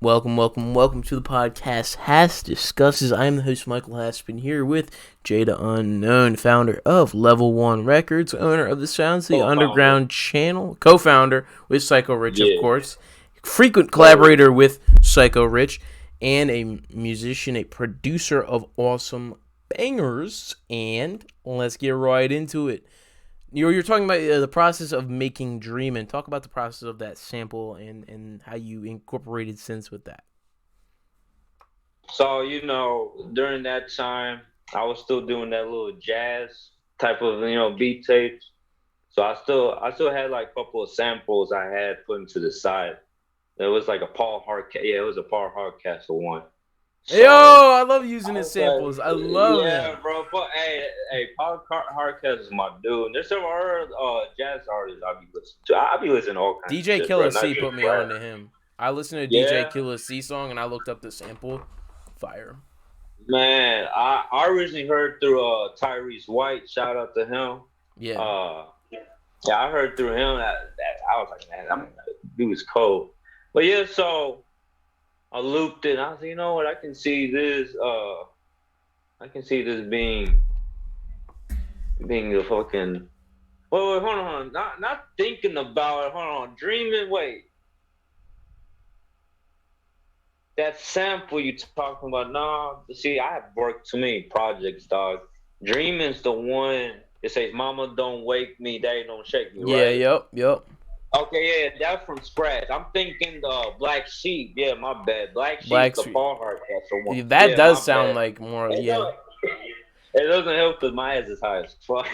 Welcome to the podcast HASSDISCUSSES. I am the host, Michael Haspin, here with Jada Unknown, founder of Level 1 Records, owner of the Sounds of the Co-founder. Underground channel, co-founder with Syko Rich, of Yeah. course, frequent Word. collaborator with Syko Rich, and a musician, a producer of awesome bangers. And let's get right into it. You're talking about the process of making Dreamin'. Talk about the process of that sample and how you incorporated synths with that. So, during that time, I was still doing that little jazz type of, beat tapes. So I still had like a couple of samples I had put into the side. It was like a Paul Hardcastle. Yeah, it was a Paul Hardcastle one. Yo, So I love using I his was like, samples. I love yeah, him. bro. But hey, Paul Hardcastle is my dude. And there's some other jazz artists I be listening to. I be listening to all kinds of DJ shit, bro. Killer Not C just put me rap. on to him. I listened to DJ Yeah. Killer C song and I looked up the sample. Fire. Man, I originally heard through Tyrese White. Shout out to him. Yeah. Uh, yeah, I heard through him that I was like, man, dude was cold. But yeah, so I looped it. I was like, you know what? I can see this. I can see this being the fucking. Wait, hold on. Not thinking about it. Hold on, dreaming. Wait, that sample you talking about? Nah, see, I have worked too many projects, dog. Dreaming's the one that says, "Mama, don't wake me, Daddy, don't shake me," Yeah, right? yep. Okay, yeah, that's from scratch. I'm thinking the Black Sheep. Yeah, my bad. Black Sheep's Black the Street. Paul Hardcastle one. That Yeah, does my sound bad. like more, It yeah. doesn't, it doesn't help because my ass is high as fuck.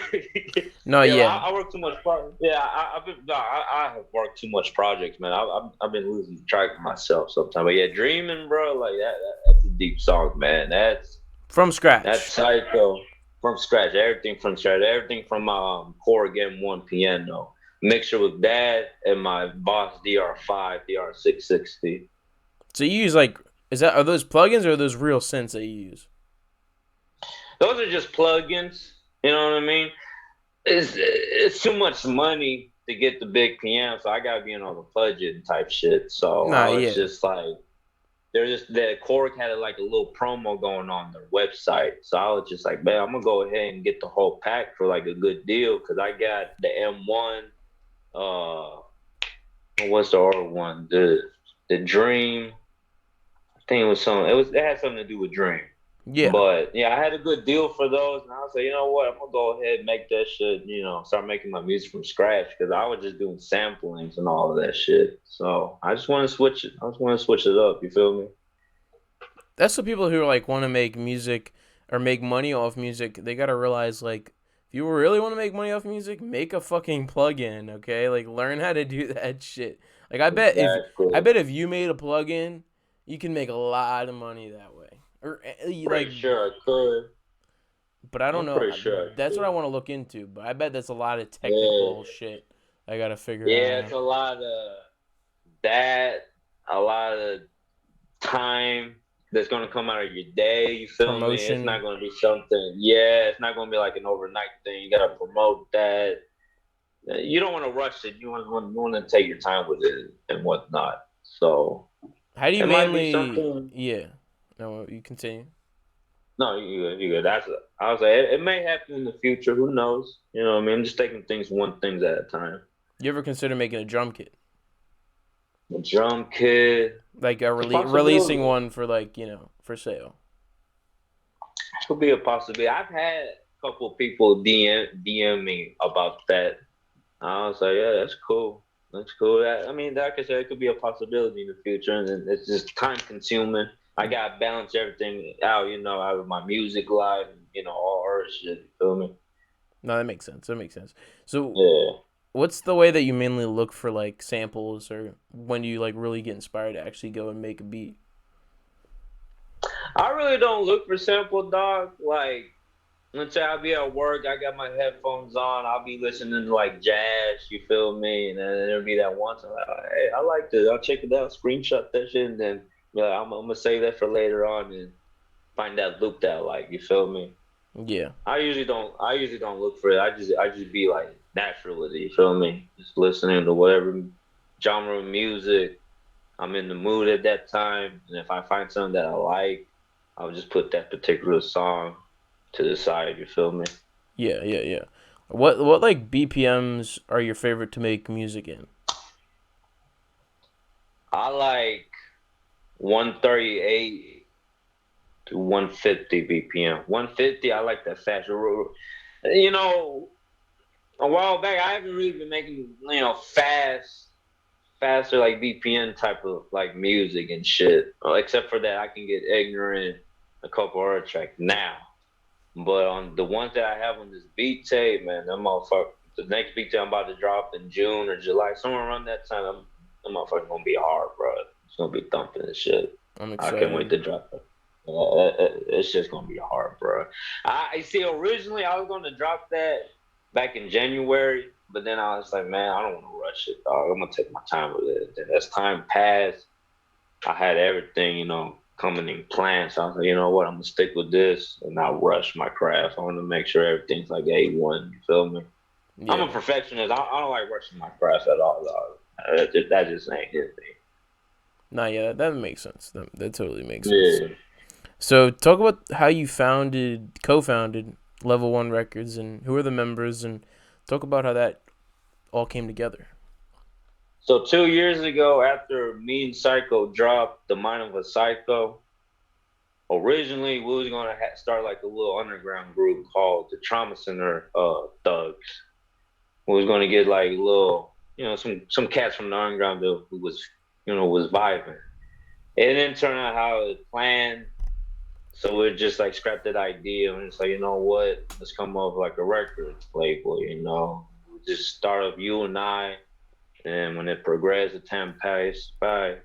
No, Yeah, yeah. I work too much. Yeah, I've been. No, I have worked too much projects, man. I've been losing track of myself sometimes. But yeah, dreaming, bro, like that's a deep song, man. From That's scratch. psycho from scratch. Everything from scratch. Everything from Core Game One piano. Mixture with that and my Boss DR5, DR660. So you use like, are those plugins or are those real synths that you use? Those are just plugins. You know what I mean? It's too much money to get the big piano, so I gotta be in on the budget type shit. So Nah, I was yeah. just like, there's just that Korg had like a little promo going on their website. So I was just like, man, I'm gonna go ahead and get the whole pack for like a good deal because I got the M1. What's the other one? The Dream. I think it was something. It had something to do with Dream. Yeah. But yeah, I had a good deal for those, and I was like, you know what, I'm gonna go ahead and make that shit. Start making my music from scratch because I was just doing samplings and all of that shit. So I just want to switch it. I just want to switch it up. You feel me? That's what people who like want to make music or make money off music, they gotta realize like if you really want to make money off music, make a fucking plugin, okay? Like learn how to do that shit. Like I Exactly. bet if you made a plugin, you can make a lot of money that way. Or like, Pretty sure I could. but I don't I'm know. pretty sure I That's what I could. want to look into. But I bet that's a lot of Yeah, technical shit I gotta figure yeah. It's out. a lot of that. A lot of time that's gonna come out of your day. You feel me? It's not Promotion. gonna be something. Yeah, it's not gonna be like an overnight thing. You gotta promote that. You don't want to rush it. You want to take your time with it and whatnot. So How do you it might be mainly? something. Yeah. No, you continue. No, you good. You good. I was like, it may happen in the future. Who knows? You know what I mean? I'm just taking things one things at a time. You ever consider making a drum kit? The drum kit, Like it's a releasing possibility. one for like for sale. Could be a possibility. I've had a couple of people DM me about that. I was like, yeah, that's cool. That's cool. I mean, like I said, it could be a possibility in the future, and it's just time consuming. I gotta balance everything out, out of my music life, all her shit. You feel me? No, that makes sense. That makes sense. So, Yeah. what's the way that you mainly look for like samples, or when do you like really get inspired to actually go and make a beat? I really don't look for sample, dog. Like, let's say I'll be at work, I got my headphones on, I'll be listening to like jazz. You feel me? And then there'll be that one time, like, hey, I like this. I'll check it out, screenshot that shit, and then I'm gonna save that for later on and find that loop that I like. You feel me? Yeah. I usually don't look for it. I just be like natural with it. You feel me? Just listening to whatever genre of music. I'm in the mood at that time, and if I find something that I like, I'll just put that particular song to the side. You feel me? Yeah, yeah, yeah. What like BPMs are your favorite to make music in? I like 138 to 150 BPM. 150, I like that fast. You know, a while back, I haven't really been making faster like BPM type of like music and shit. Except for that, I can get ignorant a couple other tracks now. But on the ones that I have on this beat tape, man, that motherfucker. The next beat tape I'm about to drop in June or July, somewhere around that time, that motherfucker gonna be hard, bro. It's gonna be thumping and shit. I'm I can't wait excited. to drop it. It's just gonna be hard, bro. I see. Originally, I was gonna drop that back in January, but then I was like, man, I don't want to rush it, dog. I'm gonna take my time with it. And as time passed, I had everything, coming in plan. So I was like, you know what, I'm gonna stick with this and not rush my craft. I want to make sure everything's like A1. You feel me? I'm a Yeah. perfectionist. I don't like rushing my craft at all, dog. That just ain't his thing. Nah, yeah, that makes sense. That totally makes sense. Yeah. So talk about how you co-founded Level One Records, and who are the members, and talk about how that all came together. So 2 years ago, after me and Psycho dropped The Mind of a Psycho, originally we was gonna start like a little underground group called the Trauma Center Thugs. We was gonna get like little, some cats from the underground who was vibing. It didn't turn out how it planned, so we just like scrapped that idea and it's like, you know what, let's come up with like a record label. We just start up you and I, and when it progressed, the time passed by,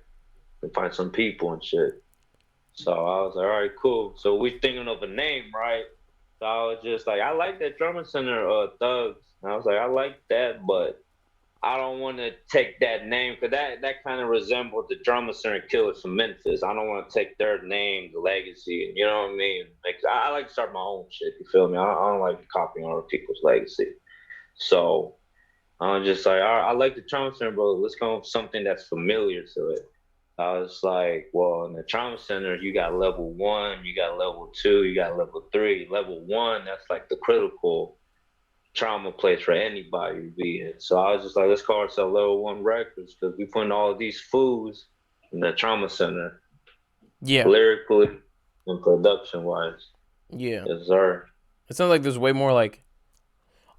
we find some people and shit. So I was like, all right, cool. So we thinking of a name, right? So I was just like, I like that Drummer Center Thugs. And I was like, I like that, but I don't want to take that name because that kind of resembled the Drummer Center Killers from Memphis. I don't want to take their name, the legacy, you know what I mean? Like, I like to start my own shit. You feel me? I don't like copying other people's legacy. So I'm just like, all right, I like the Trauma Center, but let's go with something that's familiar to it. I was like, well, in the trauma center, you got level one, you got level two, you got level three. Level one, that's like the critical trauma place for anybody to be in. So I was just like, let's call ourselves Level One Records because we putting all of these fools in the trauma center, Yeah, lyrically and production wise. yeah. Yes, sir. It sounds like there's way more like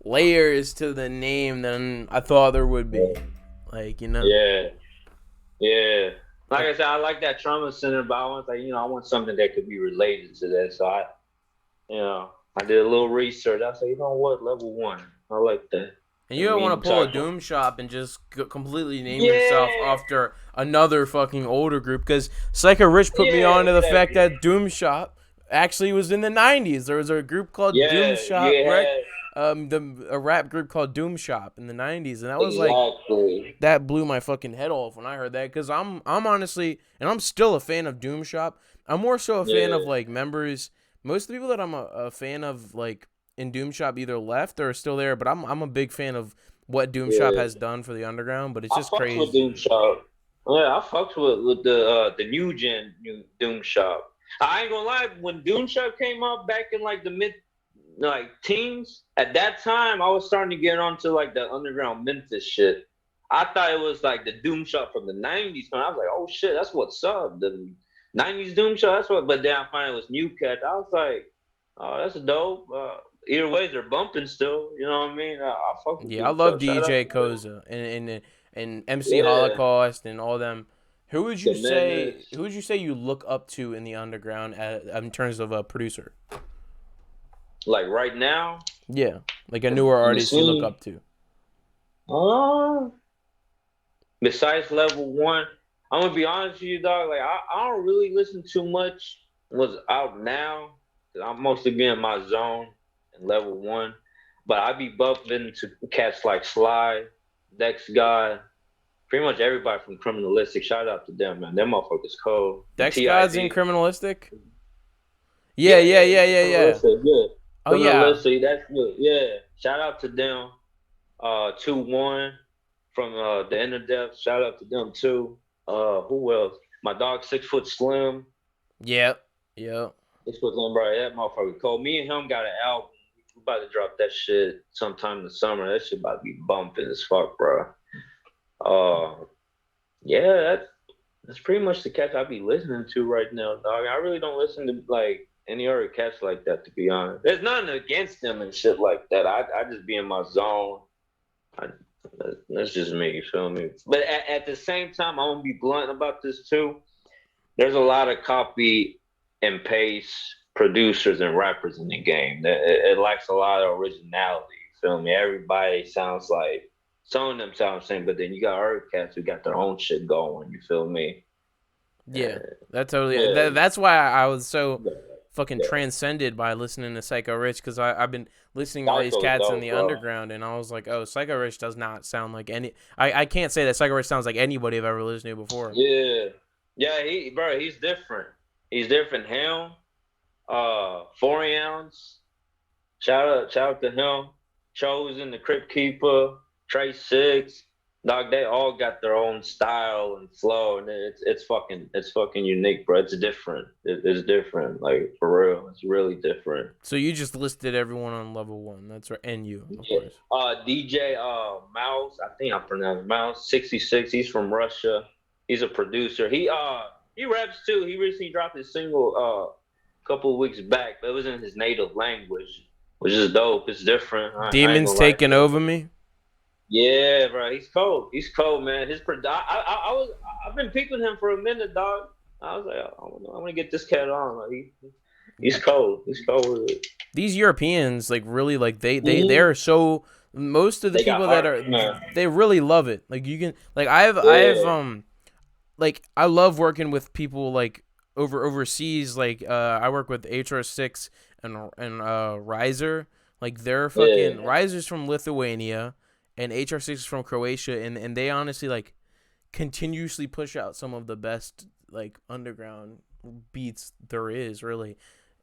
layers to the name than I thought there would be. Like, Yeah, yeah. Like I said, I like that trauma center, but I want like, I want something that could be related to that. So I did a little research. I said, you know what, level one. I like that. And I you don't want mean, to pull a Psycho. Doom Shop and just completely name yourself Yeah, after another fucking older group. Because Syko Rich put me yeah, on to the fact exactly. that Doom Shop actually was in the 90s. There was a group called Doom Yeah, Shop, you had a rap group called Doom Shop in the 90s. And that was like, exactly. that blew my fucking head off when I heard that. Because I'm honestly, and I'm still a fan of Doom Shop. I'm more so a fan of Yeah, like members. Most of the people that I'm a fan of, like, in Doom Shop either left or are still there, but I'm a big fan of what Doom Shop yeah. has done for the underground, but it's I just fucks with crazy. Doom Shop. Yeah, I fucks with the new gen new Doom Shop. I ain't gonna lie, when Doom Shop came out back in like the mid like teens, at that time I was starting to get onto like the underground Memphis shit. I thought it was like the Doom Shop from the '90s, man. I was like, oh shit, that's what's up. The '90s Doom Shop, that's what. But then I find it was New Cat. I was like, oh, that's dope. Either way, they're bumping still. You know what I mean? I fuck with Yeah, I Doom love Shop. Shout out DJ to them. Koza and MC Yeah, Holocaust and all them. Who would the you say? Menace. Who would you say you look up to in the underground in terms of a producer? Like right now Yeah, like a newer in the artist you look scene. up to. Uh, Besides level one, I'm gonna be honest with you, dog. Like I don't really listen too much what's out now. 'Cause I'm mostly being in my zone in level one. But I be bumping to cats like Sly, Dex God, pretty much everybody from Criminalistic. Shout out to them, man. Them motherfuckers cold. And Dex Gods in TID. Criminalistic. Yeah, Yeah, yeah, yeah, yeah, yeah. yeah, yeah. Criminalistic, yeah. Oh yeah, Criminalistic, that's good. Yeah. Shout out to them. 2-1 from the Inner Depth. Shout out to them too. Who else? My dog 6 Foot Slim. Yep. 6 Foot Slim, bro. That motherfucker cold. Me and him got an album. We about to drop that shit sometime in the summer. That shit about to be bumping as fuck, bro. Yeah, that's pretty much the cats I be listening to right now, dog. I really don't listen to like any other cats like that, to be honest. There's nothing against them and shit like that. I just be in my zone. I, that's just me, you feel me? But at the same time, I'm gonna be blunt about this too. There's a lot of copy and paste producers and rappers in the game. It lacks a lot of originality. You feel me? Everybody sounds like some of them sound the same, but then you got other cats who got their own shit going. You feel me? Yeah. Uh, That totally. yeah, That's why I was so yeah, fucking yeah. transcended by listening to Syko Rich, because I've been listening to all these Psycho's cats in dope, the bro. underground, and I was like, oh, Syko Rich does not sound like any. I can't say that Syko Rich sounds like anybody I've ever listened to before. Yeah, yeah. He's different. He's different. Him, 4 ounce. Shout out to him. Chosen, the Crypt Keeper, Trey Six. Dog, they all got their own style and flow, and it's fucking unique, bro. It's different. It's different, like for real. It's really different. So you just listed everyone on level 1. That's right, and you, of Yeah. course. DJ Mouse, I think I pronounced Mouse 66. He's from Russia. He's a producer. He raps too. He recently dropped his single a couple of weeks back, but it was in his native language, which is dope. It's different. I ain't Demons gonna lie. taking over me. Yeah, bro. He's cold. He's cold, man. I've been peeping him for a minute, dog. I was like, I want to get this cat on. Like, he's cold. He's cold with it. These Europeans, like, really, like, Mhm. they're so. Most of the They got people that heart, are, man. they really love it. Like, you can, like, Yeah, like, I love working with people like overseas. Like, I work with HR6 and Riser. Like, they're yeah, fucking Riser's from Lithuania, and HR6 is from Croatia, and they honestly like continuously push out some of the best like underground beats there is, really.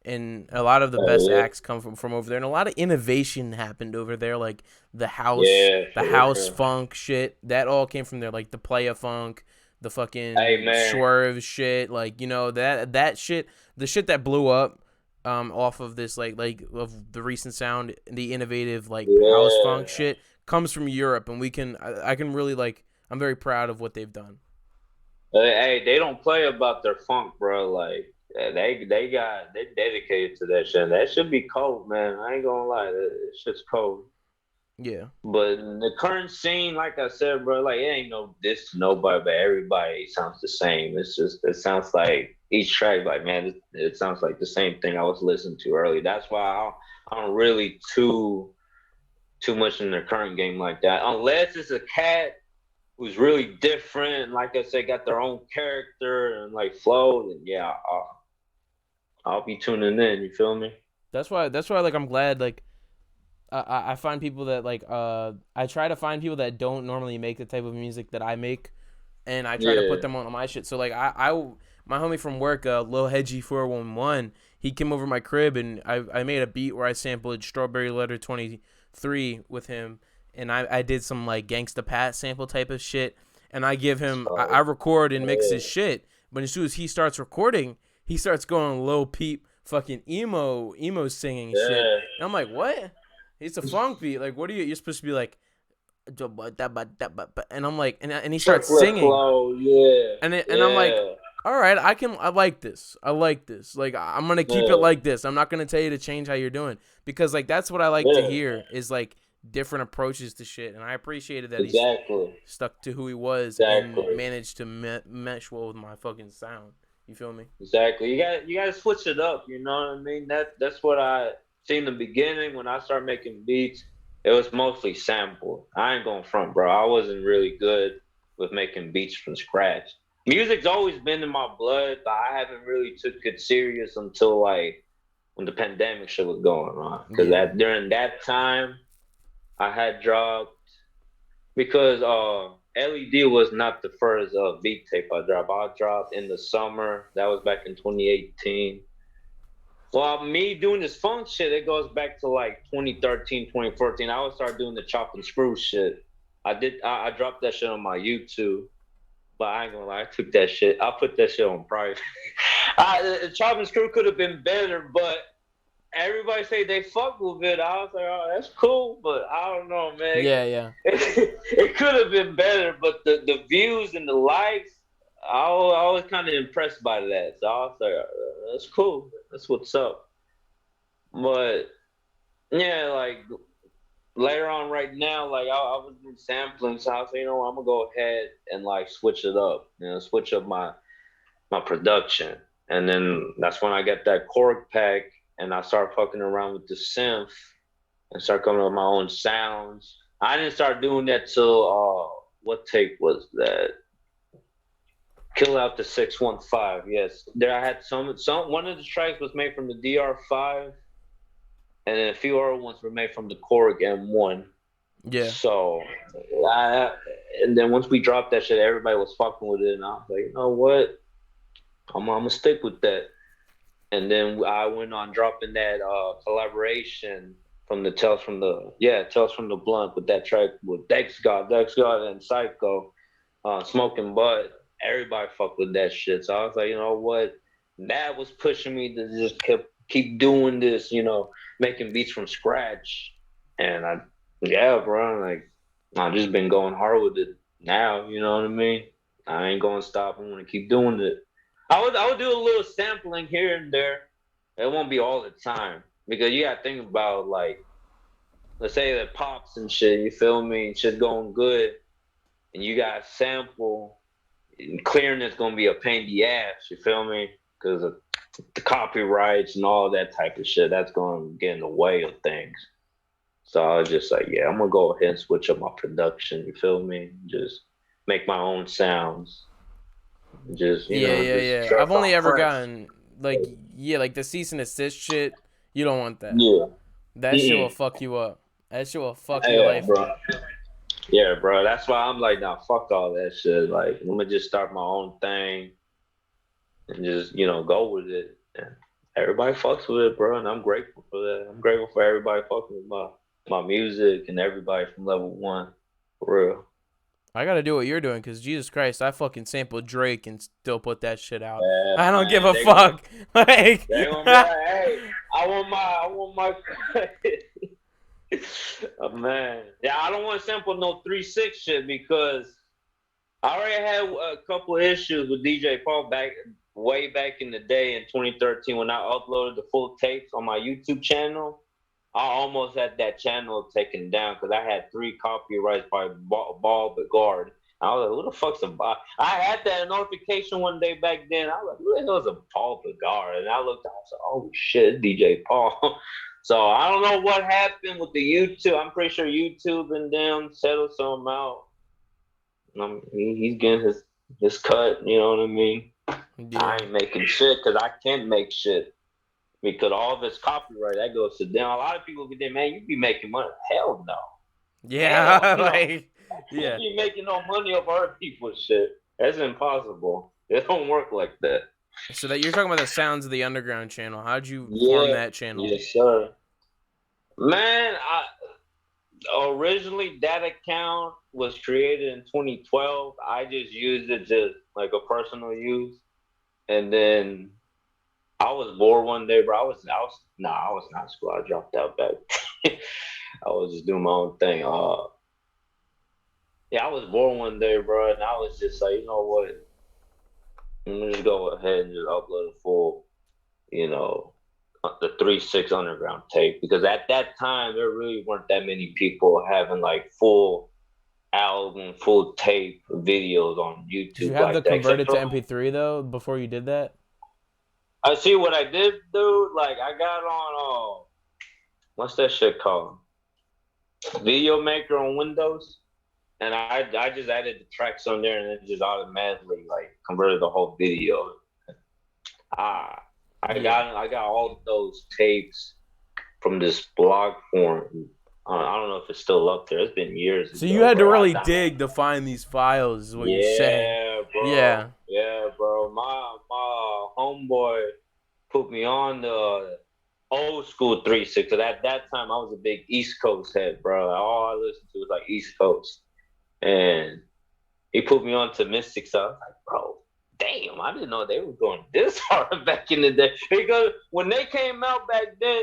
And a lot of the best yeah, acts come from over there, and a lot of innovation happened over there, like yeah, the for house sure. funk shit, that all came from there, like the playa funk, the Hey, fucking man. swerve shit, like, that shit, the shit that blew up off of this, like of the recent sound, the innovative like house Yeah. funk shit comes from Europe, and I can really, like, I'm very proud of what they've done. Hey, they don't play about their funk, bro. Like they dedicated to that shit. That should be cold, man. I ain't gonna lie, that shit's cold. Yeah. But in the current scene, like I said, bro, like it ain't no diss to nobody, but everybody sounds the same. It's just it sounds like each track, like man, it sounds like the same thing I was listening to earlier. That's why I'm really too much in the current game like that, unless it's a cat who's really different. Like I said, got their own character and like flow. And yeah, I'll be tuning in. You feel me? That's why like I'm glad, like, I find people that like I try to find people that don't normally make the type of music that I make, and I try to put Yeah. them on my shit. So like I my homie from work, Lil Hedgie 411, he came over my crib, and I made a beat where I sampled Strawberry Letter 23 with him, and I did some like Gangsta Pat sample type of shit, and I give him I So record and mix his yeah, shit, but as soon as he starts recording, he starts going Lil Peep fucking emo singing shit, yeah. and I'm like, what? It's a funk beat. Like, what are you? You're supposed to be like, and I'm like, and he starts Triplet singing, flow. Yeah, and I'm like, yeah, all right, I like this. I like this. Like, I'm gonna keep it yeah, like this. I'm not gonna tell you to change how you're doing, because like that's what I like to yeah. hear is like different approaches to shit, and I appreciated that he's Exactly, stuck to who he was and exactly, managed to mesh well with my fucking sound. You feel me? exactly. You got to switch it up. You know what I mean? That's what I see in the beginning when I started making beats. It was mostly sample. I ain't going front, bro. I wasn't really good with making beats from scratch. Music's always been in my blood, but I haven't really took it serious until like when the pandemic shit was going on. Because Yeah. that during that time, I had dropped because LED was not the first beat tape I dropped. I dropped in the summer. That was back in 2018. Well, me doing this funk shit, it goes back to like 2013, 2014. I would start doing the chop and screw shit. I dropped that shit on my YouTube. But I ain't gonna lie, I took that shit. I put that shit on private. Chop and Screw could have been better, but everybody say they fuck with it. I was like, oh, that's cool, but I don't know, man. Yeah, yeah. It could have been better, but the views and the likes, I was kind of impressed by that. So I was like, that's cool. That's what's up. But yeah, like later on, right now, like I was doing sampling, so I was like, you know, I'm gonna go ahead and like switch it up, switch up my production, and then that's when I got that cork pack, and I start fucking around with the synth and start coming up with my own sounds. I didn't start doing that till what tape was that? Kill Out the 615. Yes, there I had some. One of the tracks was made from the DR5, and then a few other ones were made from the Korg M1. Yeah. So, and then once we dropped that shit, everybody was fucking with it, and I was like, you know what? I'm gonna stick with that. And then I went on dropping that collaboration from the Tales from the Blunt with that track with Dex God, and Syko, Smoking Bud. Everybody fucked with that shit. So I was like, you know what? That was pushing me to just keep doing this, making beats from scratch. And bro, like I've just been going hard with it now. You know what I mean? I ain't gonna stop. I'm gonna keep doing it. I would do a little sampling here and there. It won't be all the time because you gotta think about like, let's say that pops and shit. You feel me? Shit going good, and you got sample. And clearing it's gonna be a pain in the ass. You feel me? Because of the copyrights and all that type of shit. That's gonna get in the way of things. So I was just like, yeah, I'm gonna go ahead and switch up my production. You feel me? Just make my own sounds. Just Yeah. I've only ever gotten like the cease and desist shit. You don't want that. Yeah. That shit will fuck you up. That shit will fuck your life bro. up. Yeah, bro. That's why I'm like, nah, fuck all that shit. Like, I'm gonna just start my own thing and just, go with it. And everybody fucks with it, bro. And I'm grateful for that. I'm grateful for everybody fucking with my music and everybody from level one. For real. I gotta do what you're doing, because Jesus Christ, I fucking sampled Drake and still put that shit out. Yeah, I don't give a they fuck. They gonna be like, hey, I want my oh, man. Yeah, I don't want to sample no 3-6 shit because I already had a couple of issues with DJ Paul way back in the day in 2013 when I uploaded the full tapes on my YouTube channel. I almost had that channel taken down because I had 3 copyrights by Ball Begard. I was like, who the fuck's a Bob? I had that notification one day back then. I was like, who the hell is a Paul Begard? And I looked, I was like, oh shit, DJ Paul. So I don't know what happened with the YouTube. I'm pretty sure YouTube and them settled something out. He's getting his cut, you know what I mean? Yeah. I ain't making shit because I can't make shit. Because all of it's copyright, that goes to them. A lot of people get there, man, you be making money. Hell no. Yeah, Hell no. Like, yeah. You be making no money off other people's shit. That's impossible. It don't work like that. So that you're talking about the Sounds of the Underground channel. How'd you form that channel? Yes, sir. Man, originally that account was created in 2012. I just used it just like a personal use. And then I was bored one day, bro. I was not in school. I dropped out back. I was just doing my own thing. Yeah, I was bored one day, bro, and I was just like, you know what? Let me just go ahead and just upload a full, the 3-6 Underground tape. Because at that time, there really weren't that many people having like full album, full tape videos on YouTube. Did you have the converted to MP3 though before you did that? I see what I did, dude. Like I got on what's that shit called? Video Maker on Windows. And I just added the tracks on there and it just automatically like converted the whole video. I got all of those tapes from this blog forum. I don't know if it's still up there. It's been years. So you had to really dig to find these files, is what you're saying. Bro. Yeah, bro. My homeboy put me on the old school 3-6. At that time, I was a big East Coast head, bro. All I listened to was like East Coast. And he put me on to Mystics. So I was like, bro, damn, I didn't know they were going this hard back in the day. Because when they came out back then,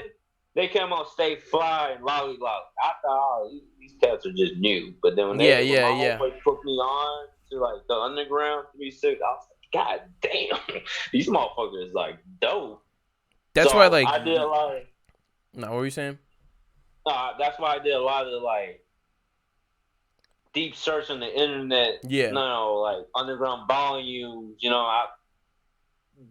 they came out Stay Fly and Lolly Lolly. I thought, oh, these cats are just new. But then when Yeah, when yeah, my yeah. homeboy put me on to like the Underground 3-6, I was like, God damn, these motherfuckers like dope. That's why, So like, I did a lot of. no, what were you saying? That's why I did a lot of like deep search on the internet. Yeah. Like underground volumes.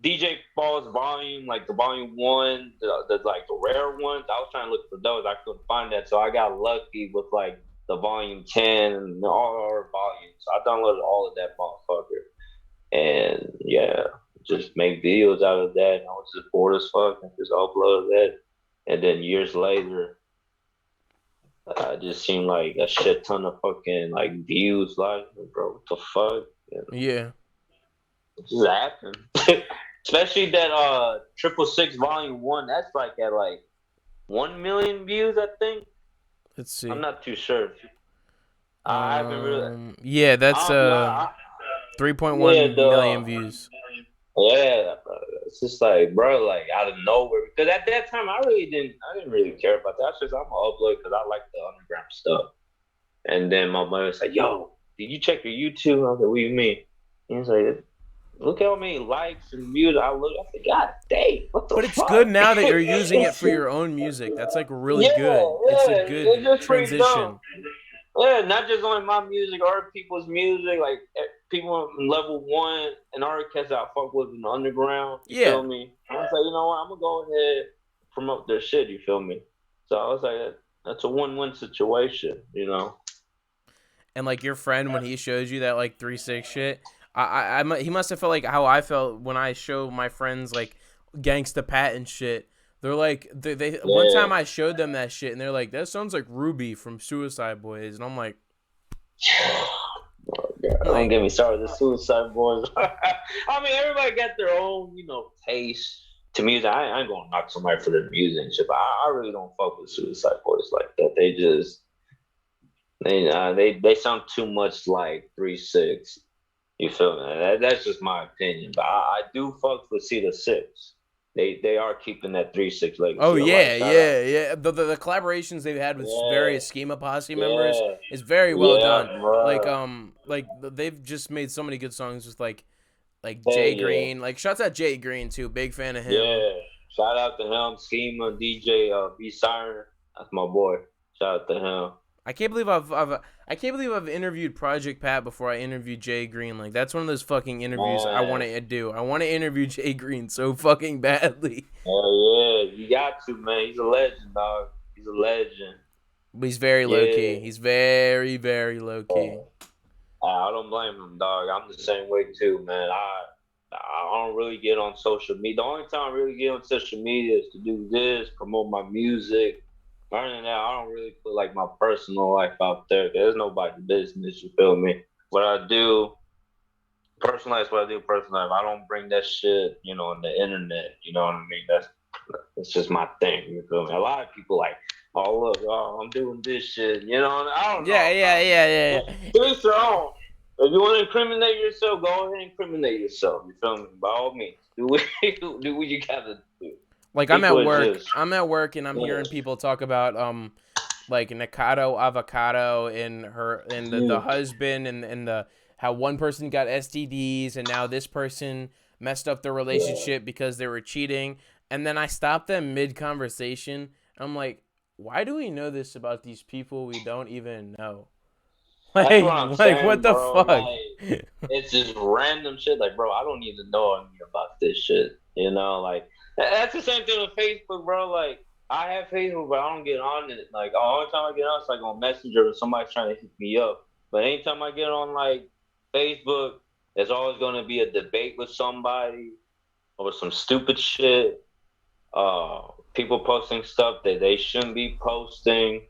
DJ Paul's volume, like the volume one, the like the rare ones. I was trying to look for those. I couldn't find that, so I got lucky with like the volume 10 and all our volumes. So I downloaded all of that motherfucker, and yeah, just make videos out of that. And I was just bored as fuck and just uploaded that, and then years later. Just seemed like a shit ton of fucking like views, like bro, what the fuck? Yeah. It just happened. Especially that 666 Volume 1, that's like at like 1 million views, I think. Let's see. I'm not too sure. I haven't really. Yeah, that's 3.1 million views. Yeah, it's just like, bro, like out of nowhere. Because at that time, I didn't really care about that. It's just I'm gonna upload because I like the underground stuff. And then my mother was like, "Yo, did you check your YouTube?" I was like, "What do you mean?" And he's like, "Look how many likes and views I look." I said, "God dang, what the fuck?" But it's good now that you're using it for your own music. That's like really good. It's a good transition. Yeah, not just only my music, other people's music, like people in level 1 and other cats I fuck with in the underground. You feel me? I was like, you know what? I'm gonna go ahead and promote their shit. You feel me? So I was like, that's a win-win situation, you know. And like your friend, when he shows you that like 3-6 shit, he must have felt like how I felt when I show my friends like Gangsta Pat and shit. They're like, one time I showed them that shit, and they're like, that sounds like Ruby from Suicide Boys. And I'm like, oh, God. Don't get me started with the Suicide Boys. I mean, everybody got their own, taste to music. I ain't gonna knock somebody for their music and shit, but I really don't fuck with Suicide Boys like that. They just, they sound too much like 3-6. You feel me? That's just my opinion. But I do fuck with C6. They are keeping that 3-6 legacy. Oh yeah. The collaborations they've had with various Schema Posse members is very well done. Bro. Like they've just made so many good songs with like Jay Green. Like shouts out Jay Green too. Big fan of him. Yeah, shout out to him. Schema, DJ, B Siren. That's my boy. Shout out to him. I can't believe I've interviewed Project Pat before I interviewed Jay Green. Like that's one of those fucking interviews I want to do. I want to interview Jay Green so fucking badly. Oh yeah, you got to, man. He's a legend, dog. He's a legend. But he's very low key. He's very, very low key. I don't blame him, dog. I'm the same way too, man. I don't really get on social media. The only time I really get on social media is to do this, promote my music. Other than that, I don't really put like my personal life out there. There's nobody's business, you feel me? What I do, personal life is what I do, personal life. I don't bring that shit, on the internet. You know what I mean? That's just my thing, you feel me? A lot of people like, oh look, I'm doing this shit, I don't know. Yeah. Do each your own. If you want to incriminate yourself, go ahead and incriminate yourself. You feel me? By all means, do what you gotta do. Like I'm at work and I'm hearing people talk about like Nikado Avocado and the husband and the how one person got STDs and now this person messed up their relationship because they were cheating, and then I stopped them mid conversation. I'm like, why do we know this about these people we don't even know? That's what I'm saying, what the bro. fuck? Like, it's just random shit. Like, bro, I don't need to know anything about this shit. Like. That's the same thing with Facebook, bro. Like, I have Facebook, but I don't get on it. Like, the only time I get on, it's like on Messenger or somebody's trying to hit me up. But anytime I get on, like, Facebook, there's always going to be a debate with somebody over some stupid shit. People posting stuff that they shouldn't be posting.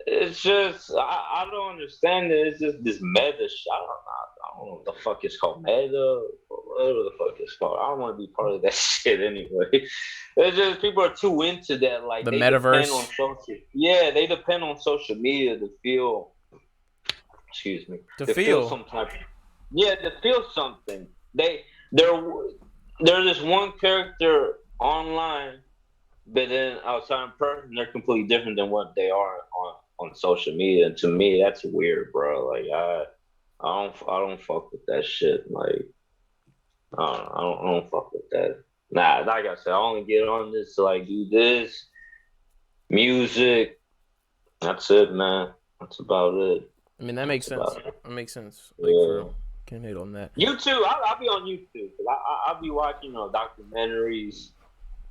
It's just, I don't understand it. It's just this meta shit. I don't know what the fuck it's called. Meta, whatever the fuck it's called. I don't want to be part of that shit anyway. It's just people are too into that. Like the metaverse. They depend on social media to feel excuse me, To to feel feel. some type of, yeah, to feel something. They're there's this one character online, but then outside in person they're completely different than what they are on social media. And to me that's weird, bro. Like I don't fuck with that shit. Like I don't fuck with that. Nah, like I said, I only get on this to like do this music. That's it, man. That's about it. I mean, that makes That's sense. about it. That makes sense. Like, for Yeah. real. Can't hate on that. YouTube, I'll be on YouTube because I'll be watching, documentaries.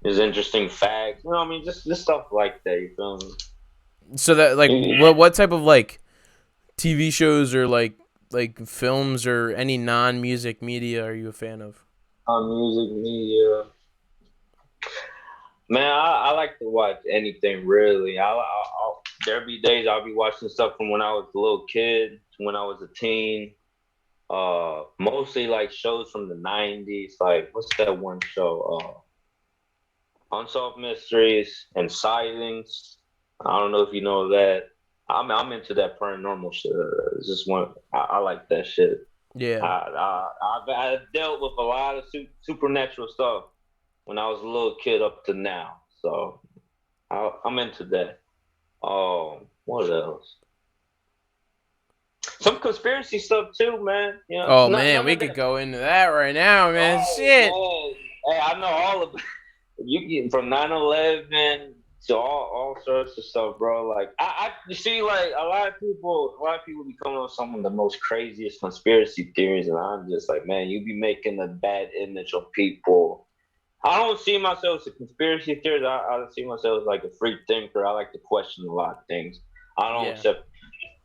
There's interesting facts. You know what I mean? Just stuff like that. You feel me? So that, like, Yeah. what type of, like, TV shows or, like films or any non-music media are you a fan of? On music media, man, I like to watch anything really. There be days I'll be watching stuff from when I was a little kid to when I was a teen. Mostly like shows from the '90s. Like what's that one show? Unsolved Mysteries and Sightings. I don't know if you know that. I'm into that paranormal shit. It's just one. I like that shit. Yeah. I've dealt with a lot of supernatural stuff when I was a little kid up to now, so I'm into that. What else? Some conspiracy stuff too, man. Oh man, None we of could that. go into that right now, man. Shit. Oh man, hey, I know all of you get from 9/11 to all sorts of stuff, bro. Like you see, like a lot of people be coming up with some of the most craziest conspiracy theories, and I'm just like, man, you be making a bad image of people. I don't see myself as a conspiracy theorist. I see myself as like a free thinker. I like to question a lot of things. I don't Yeah. accept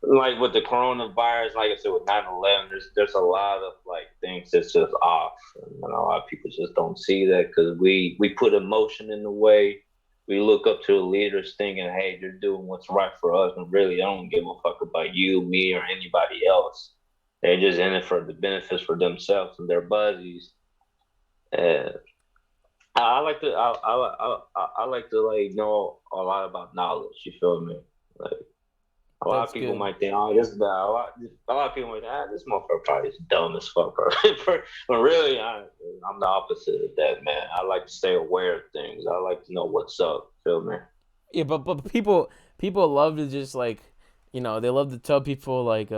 like with the coronavirus, like I said with 9/11, there's a lot of like things that's just off, and a lot of people just don't see that because we put emotion in the way. We look up to the leaders thinking, hey, they're doing what's right for us, and really, I don't give a fuck about you, me, or anybody else. They're just in it for the benefits for themselves and their buddies. And I like to I like to like know a lot about knowledge. You feel me? Like a lot of That's people good. might think, oh, this is bad. A lot of people might think, this motherfucker probably is dumb as fuck, bro. But really, I'm the opposite of that, man. I like to stay aware of things. I like to know what's up. Feel me? Yeah, but people love to just, like, they love to tell people, like,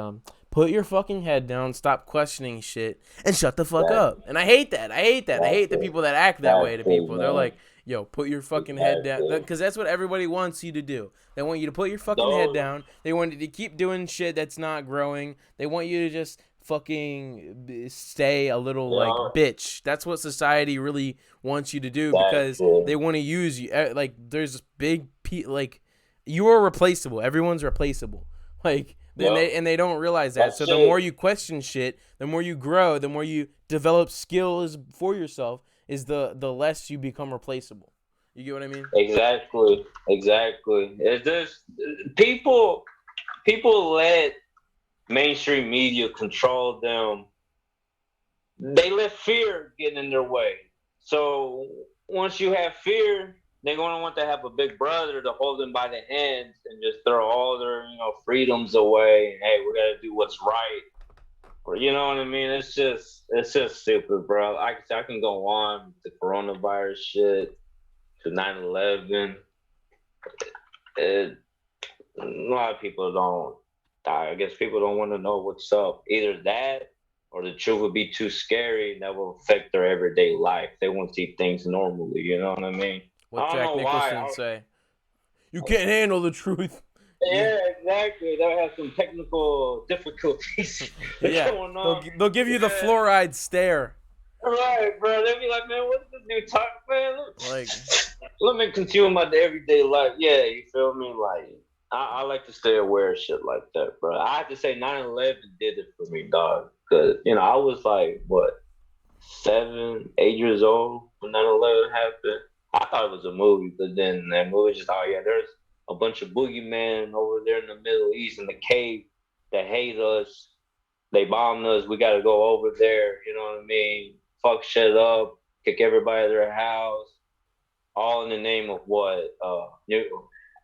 put your fucking head down, stop questioning shit, and shut the fuck up. Exactly. And I hate that. I hate the Exactly. people that act that way to Exactly, people. They're man. like, yo, put your fucking head down, Exactly. because that's what everybody wants you to do. They want you to put your fucking head Those, down. They want you to keep doing shit that's not growing. They want you to just fucking stay a little, like, yeah, bitch. That's what society really wants you to do, because exactly. they want to use you. Like, there's like, you are replaceable. Everyone's replaceable. Like, then Yep. they don't realize that. That's So the more it. you question shit, the more you grow, the more you develop skills for yourself, is the less you become replaceable. You get what I mean? Exactly. Exactly. It's just people. People let mainstream media control them. They let fear get in their way. So once you have fear, they're gonna want to have a big brother to hold them by the hands and just throw all their freedoms away. And, hey, we gotta do what's right. Or you know what I mean? It's just stupid, bro. I can go on with the coronavirus shit to 9/11. It, a lot of people don't. I guess people don't want to know what's up. Either that or the truth would be too scary and that will affect their everyday life. They won't see things normally. You know what I mean? What I don't Jack know why. Nicholson say? You can't handle the truth. Yeah, Yeah, exactly. They have some technical difficulties yeah. going They'll on. they'll give you the Yeah, fluoride stare. right, bro. They'll be like, man, what's this dude talking, man? Like, Let me continue my everyday life. Yeah, you feel me? Like, I like to stay aware of shit like that, bro. I have to say 9/11 did it for me, dog. Because, I was like, what, 7, 8 years old when 9/11 happened. I thought it was a movie, but then that movie just, oh, yeah, there's a bunch of boogeymen over there in the Middle East in the cave that hate us. They bombed us. We got to go over there. You know what I mean? Fuck shit up, kick everybody out of their house, all in the name of what?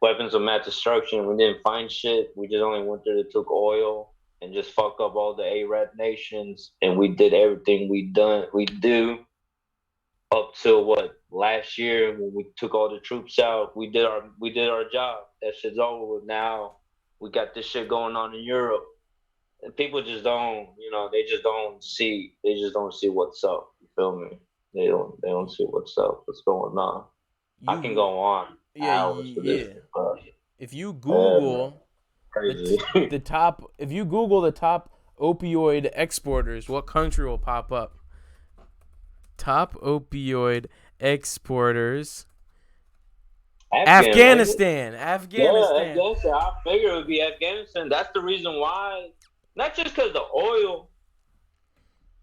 Weapons of mass destruction. We didn't find shit. We just only went there to took oil and just fuck up all the Arab nations, and we did everything we do up till what last year when we took all the troops out. We did our job. That shit's over with now. We got this shit going on in Europe, and people just don't, they just don't see what's up. You feel me? They don't see what's going on. I can go on hours for this. If you Man, Google crazy. if you Google the top opioid exporters, what country will pop up? Top opioid exporters. Afghanistan. Yeah, Afghanistan. I figured it would be Afghanistan. That's the reason why. Not just because the oil.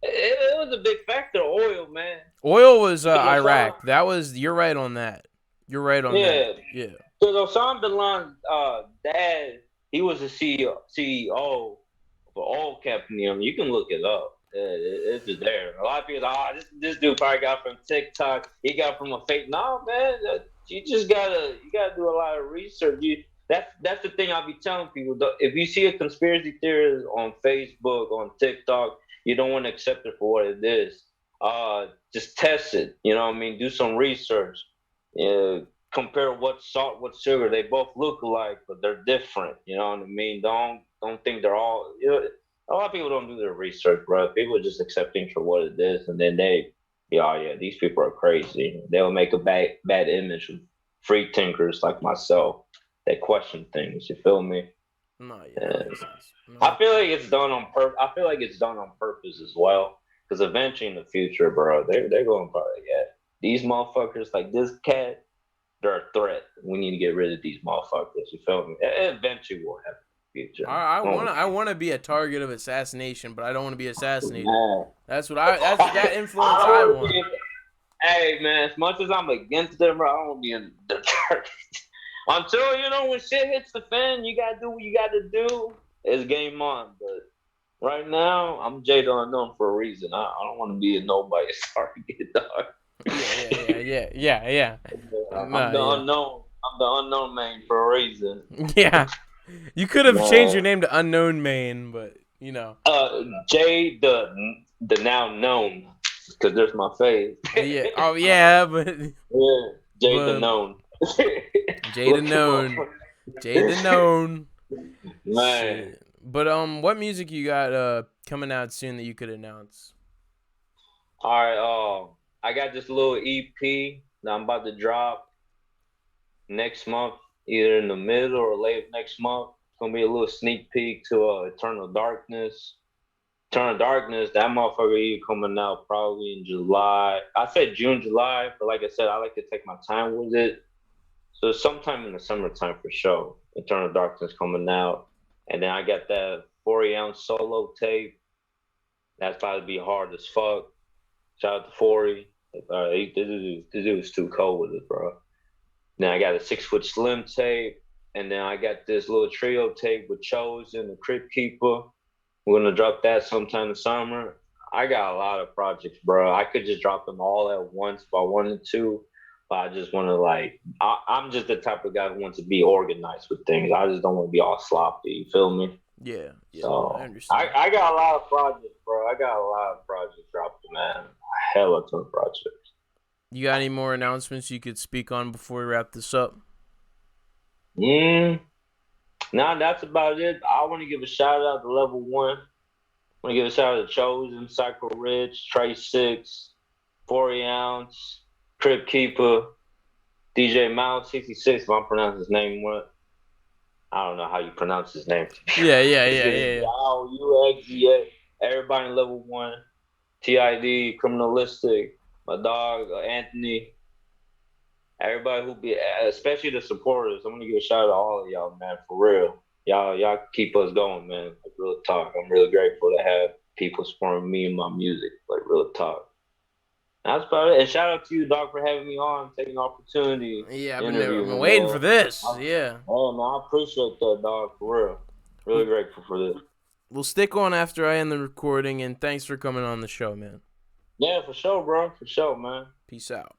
It was a big factor. Oil, man. Oil was Iraq. You're right on that. You're right on that. Yeah. Because Osama bin Laden's dad, he was a CEO for oil company. I mean, you can look it up. It's just there. A lot of people, this dude probably got from TikTok. He got from a fake. No, man, you gotta do a lot of research. That's the thing I'll be telling people. If you see a conspiracy theory on Facebook, on TikTok, you don't want to accept it for what it is. Just test it. You know what I mean? Do some research. Compare what salt, what sugar. They both look alike, but they're different. You know what I mean? Don't think they're all. A lot of people don't do their research, bro. People just accept things for what it is, and then these people are crazy. They'll make a bad image of free thinkers like myself that question things. You feel me? No, yeah. No. I feel like it's done on purpose. I feel like it's done on purpose as well, because eventually in the future, bro, they're going to probably these motherfuckers like this cat. They're a threat. We need to get rid of these motherfuckers. You feel me? Eventually, we'll have a future. I want to be a target of assassination, but I don't want to be assassinated. Man. That's that influence I want. Hey man, as much as I'm against them, bro, I don't want to be in the target. Until when shit hits the fan, you gotta do what you gotta do. It's game on. But right now, I'm Jay the Unknown for a reason. I don't want to be a nobody's target, dog. Yeah. I'm the unknown. I'm the unknown man for a reason. Yeah, you could have changed your name to Unknown Main, but Jay the now known, because there's my face. Yeah. Oh yeah, but Jay the known. Jay the known. Jay the known. Man. Shit. But what music you got coming out soon that you could announce? All right. I got this little EP that I'm about to drop next month, either in the middle or late next month. It's gonna be a little sneak peek to Eternal Darkness. Eternal Darkness, that motherfucker coming out probably in July. I said June, July, but like I said, I like to take my time with it. So sometime in the summertime for sure. Eternal Darkness coming out. And then I got that 40-ounce solo tape. That's about to be hard as fuck. Shout out to 40. This dude was too cold with it, bro. Then I got a 6 Foot Slim tape, and then I got this little trio tape with Chosen, the Crypt Keeper. We're gonna drop that sometime in the summer. I got a lot of projects, bro. I could just drop them all at once if I wanted to, but I just want to I'm just the type of guy who wants to be organized with things. I just don't want to be all sloppy. You feel me? Yeah. So I understand. I got a lot of projects, bro. I got a lot of projects dropping, man. A hell of a ton of projects. You got any more announcements you could speak on before we wrap this up? No, that's about it. I want to give a shout out to Level 1. I want to give a shout out to Chosen, Syko Rich, Trey 6, 40-ounce, Crypt Keeper, DJ Mouse 66. If I'm pronouncing his name right. I don't know how you pronounce his name. Yeah. UXZA. Everybody in Level 1. TID, Criminalistic, my dog, Anthony. Everybody who be, especially the supporters. I'm going to give a shout out to all of y'all, man, for real. Y'all keep us going, man. Like, real talk. I'm really grateful to have people supporting me and my music. Like, real talk. That's about it. And shout out to you, dog, for having me on, taking the opportunity. Yeah, I've been waiting for this. Yeah. Oh, man, I appreciate that, dog, for real. Really grateful for this. We'll stick on after I end the recording, and thanks for coming on the show, man. Yeah, for sure, bro. For sure, man. Peace out.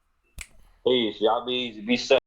Peace. Y'all be easy. Be safe.